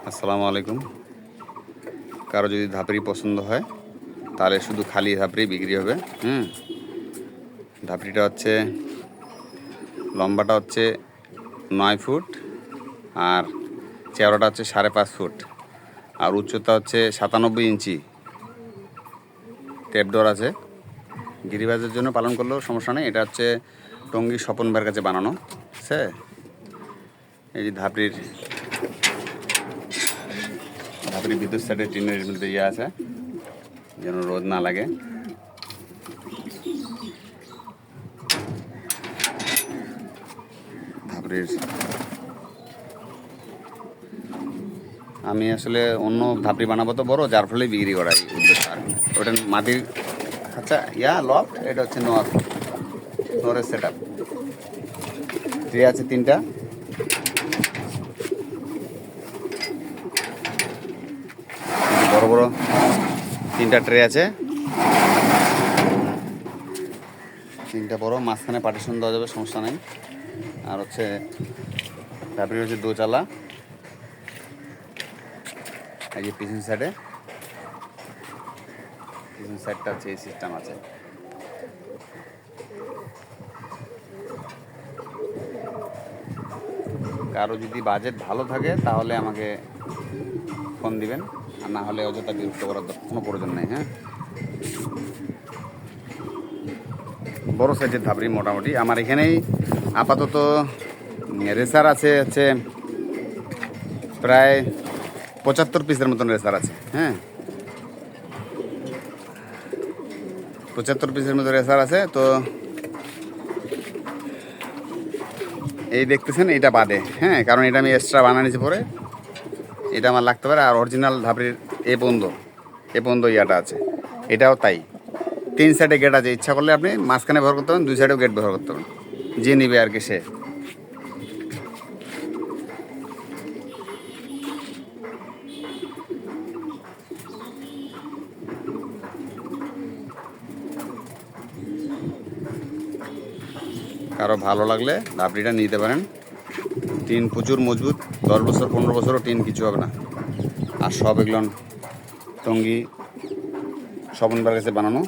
আসসালামু আলাইকুম। কারো যদি ধাপড়ি পছন্দ হয় তাহলে শুধু খালি ধাপড়ি বিক্রি হবে। ধাপড়িটা হচ্ছে লম্বাটা হচ্ছে 9 ফুট আর চওড়াটা হচ্ছে 5.5 ফুট আর উচ্চতা হচ্ছে 97 ইঞ্চি। টেপডোর আছে। গিরিবাজের জন্য পালন করলেও সমস্যা নেই। এটা হচ্ছে টঙ্গী স্বপন ভাইয়ের কাছে বানানো। সে এই যে ধাপড়ির ভিতর সাইডে টিনের মধ্যে ইয়ে আছে যেন রোদ না লাগে। ধাপড়ির আমি আসলে অন্য ধাপড়ি বানাবো তো বড়, যার ফলে বিক্রি করাই উদ্দেশ্য আর কি। ওটা মাটির আচ্ছা লফট, এটা হচ্ছে নোরের সেট আপ। ট্রে আছে 3টা। বড় বড় 3টা ট্রে আছে। 3টা বড়, মাঝখানে পার্টিশন দেওয়া যাবে, সমস্যা নেই। আর হচ্ছে তারপরে হচ্ছে দোচালা। এই যে পিছন সাইডটা হচ্ছে এই সিস্টেম আছে। কারো যদি বাজেট ভালো থাকে তাহলে আমাকে ফোন দিবেন, আর না হলে অযথা বিরক্ত করার কোনো প্রয়োজন নেই। বড় সাইজের ধাপড়ি মোটামুটি আমার এখানেই আপাতত রেসার আছে হচ্ছে প্রায় 75 পিসের মতন রেসার আছে। 75 পিসের মতো রেসার আছে। তো এই দেখতেছেন এটা বাদে, কারণ এটা আমি এক্সট্রা বানানিছি পরে, এটা আমার লাগতে পারে। আর অরিজিনাল ধাপড়ির এ পর্যন্ত ইয়াটা আছে, এটাও তাই। 3 সাইডে গেট আছে, ইচ্ছা করলে আপনি মাঝখানে ব্যবহার করতে পারেন, 2 সাইডেও গেট ব্যবহার করতে পারেন, যে নিবে আর কি সে। কারো ভালো লাগলে ধাপড়িটা নিতে পারেন। টিন প্রচুর মজবুত, 10 বছর 15 বছরও টিন কিছু হবে না। আর সব এগুলো টঙ্গী স্বপন ভাইয়ের কাছে বানানো।